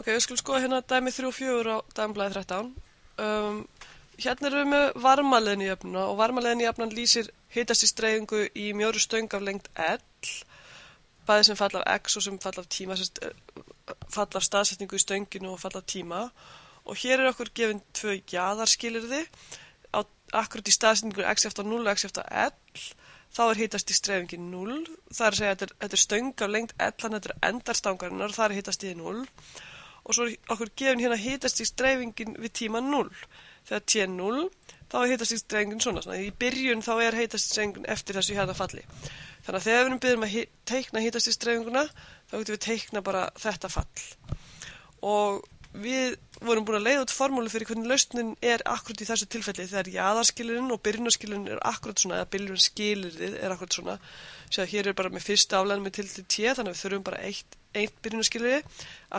Ok, við skulum skoða hérna dæmi 3 og 4 á dæmiblaði 13. Hérna erum við með varmaleiðnijöfnuna og varmaleiðnijöfnan lýsir hitastigstreyfingu í mjóru stöng af lengd L, bæði sem fall af x og sem fall af tíma, fall af staðsetningu í stönginu og fall af tíma. Og hér okkur gefin 2 jaðarskilyrði akkurat í staðsetningu x eftir 0 og x eftir L. Þá hitastigstreyfingin 0. Það að segja að þetta stöng af lengd L, þannig að þetta endarstangarinnar og það hitastigið 0. Og svo okkur gefin hérna hitastigstreyfingin við tíma 0. Þegar t er 0, þá hitastigstreyfingin svona. Í byrjun þá hitastigstreyfingin eftir þessu hérna falli. Þannig að þegar við byrjum að teikna hitastigstreyfinguna, þá getum við teikna bara þetta fall. Og við vorum búin að leiða út formúlu fyrir hvernig lausnin akkurat í þessu tilfelli. Þegar jaðarskilyrðin og byrjunarskilyrðin akkurat svona, eða byrjunarskilyrðið akkurat svona. Sér hér bara með fyrsta afleiðina með tilfelli t, þannig að við þurfum bara eitt byrjunarskilyrði.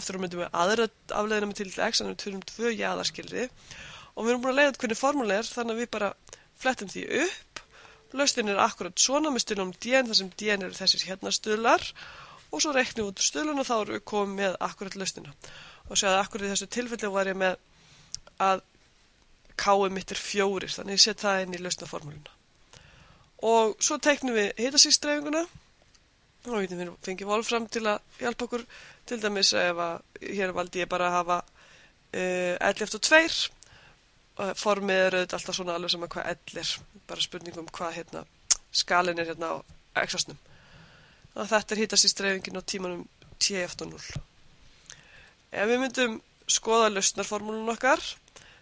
Aftur myndum við aðra afleiðina með tilfelli x, þannig að við þurfum 2 jaðarskilyrði. Og við erum búin að leiða út hvernig formúla þannig að við bara flettum því upp. Lausnin akkurat svona með stuðlunum dn, þar sem dn eru þessir hérna stuðlar. Og svo reiknum við út stuðlun og þá erum við komið með akkurat lausnina. Og séu að akkurat í þessu tilfelli var ég með að k mitt 4, þannig ég set það inn í lausnaformúluna. Og svo teiknum við hitastigstreyfinguna og við fengið Wolfram til að hjálpa okkur. Til dæmis ef að hér valdi ég bara að hafa L eftir 2. Formið auðvitað alltaf svona alveg sama hvað L bara spurningum hvað hérna skalinn hérna á x-asnum. Þannig að þetta hitastigstreyfingin á tímanum t eftir 0. Ef við myndum skoða lausnarformúlun okkar,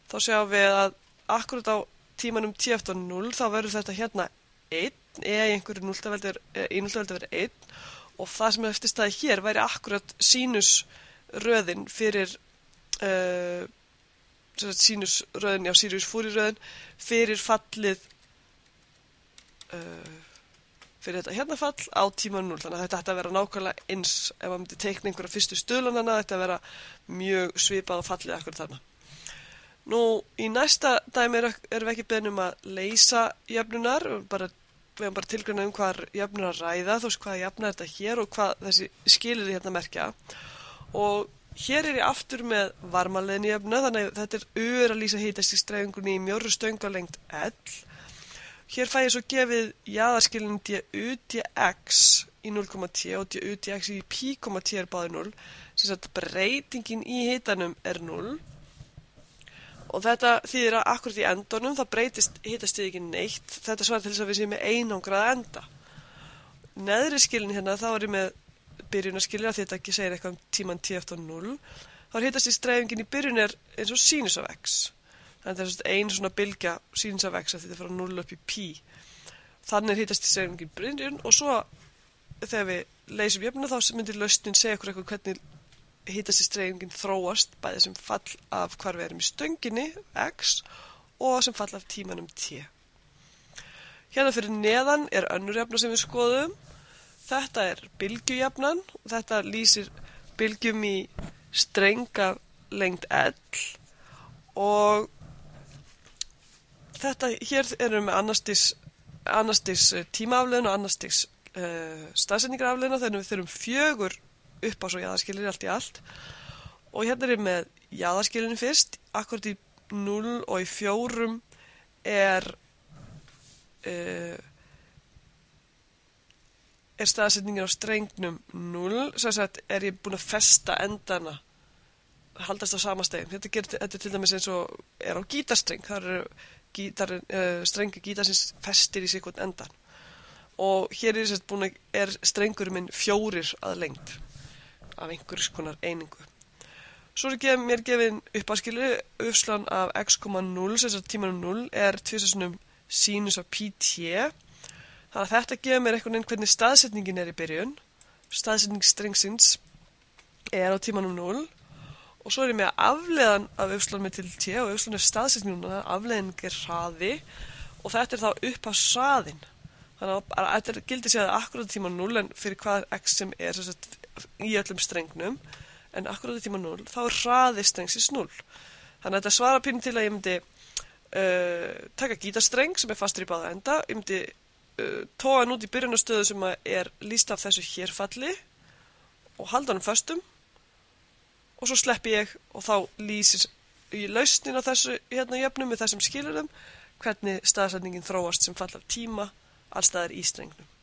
þá sjáum við að akkurat á tímanum t eftir 0 þá verður þetta hérna 1, í einhverju núlltaveldi verður 1 og það sem eftir staði hér væri akkurat sínusröðin fyrir sínusröðin, já Sirius Fourier-röðin fyrir fallið fyrir þetta hérna fall á tíma 0, þannig að þetta ætti að vera nákvæmlega eins ef maður myndi teikna einhverja fyrstu stuðlanana, þetta að vera mjög svipað og fallið akkur þarna. Nú, í næsta dæmi erum við ekki beðin að leysa jöfnunar, við erum bara tilgreina hvað jöfnunar ræða, þú veist hvað jöfnar þetta hér og hvað þessi skilyrði hérna merkja. Og hér ég aftur með varmaleiðnijöfnu, þannig að þetta að lýsa hitastigstreyfingunni í mjórri stöng á lengd L. Hér fæ ég svo gefið jaðarskilin du dx í 0,t og du dx í pi,t báðir 0. Sem sagt breytingin í hitanum 0. Og þetta þýðir að akkurat í endunum það breytist hitastigið ekki neitt. Þetta svarar til þess að við séum með einangraða enda. Neðri skilin hérna þá ég með byrjunarskilin að þetta ekki segir eitthvað tíman t eftir 0. Þá hitastigstreyfingin í byrjun eins og sínus af x. Þannig að þetta ein svona bylgja sínus af x að þetta frá 0 upp í pi. Þannig hitastigstreyfingin í byrjun og svo þegar við leysum jöfnuna þá myndir lausnin segja okkur eitthvað hvernig hitastigstreyfingin þróast bæði sem fall af hvar við erum í stönginni x og sem fall af tímanum t. Hérna fyrir neðan önnur jöfna sem við skoðum. Þetta bylgjujafnan og þetta lýsir bylgjum í streng af lengd L og þetta hér erum við annars stigs tímaafleiðun og annars stigs staðsetningarafleiðuna þannig að við þurfum 4 upp á svo jaðarskilyrði allt í allt og hérna ég með jaðarskilyrðin fyrst akkurat í 0 og í 4 staðsetningin á strengnum 0 sem sagt ég búin að festa endana haldast á sama stegum. Þetta til dæmis eins og á gítarstreng. Það eru strengi gítarsins festir í sikvort endan. Og hér strengurinn minn 4 að lengd af einhverjus konar einingu. Svo mér gefin uppaskilur uppslan af x,0 sem sagt tímanum 0 tvisvarsinnum sínus af pt. Þannig að þetta gefur mér einhvern veginn hvernig staðsetningin í byrjun. Staðsetning strengsins á tímanum 0. Og svo ég með afleiðan af uppslan með til t og uppslan staðsetninguna, afleiðing hraði og þetta þá upp á hraðin. Þannig að þetta gildi sér að akkurat tíma 0 en fyrir hvað x sem sagt, í öllum strengnum en akkurat tíma 0 þá hraði strengsins 0. Þannig að þetta svara pínu til að ég myndi taka gítarstreng sem fastur í báða enda, ég myndi toga hann út í byrjunarstöðu sem lýst af þessu hér falli og halda hann föstum. og svo sleppi ég og þá lýsir í lausnin á þessu jöfnu með þessum skilyrðum hvernig staðsetningin þróast sem fall af tíma allstaðar í strengnum.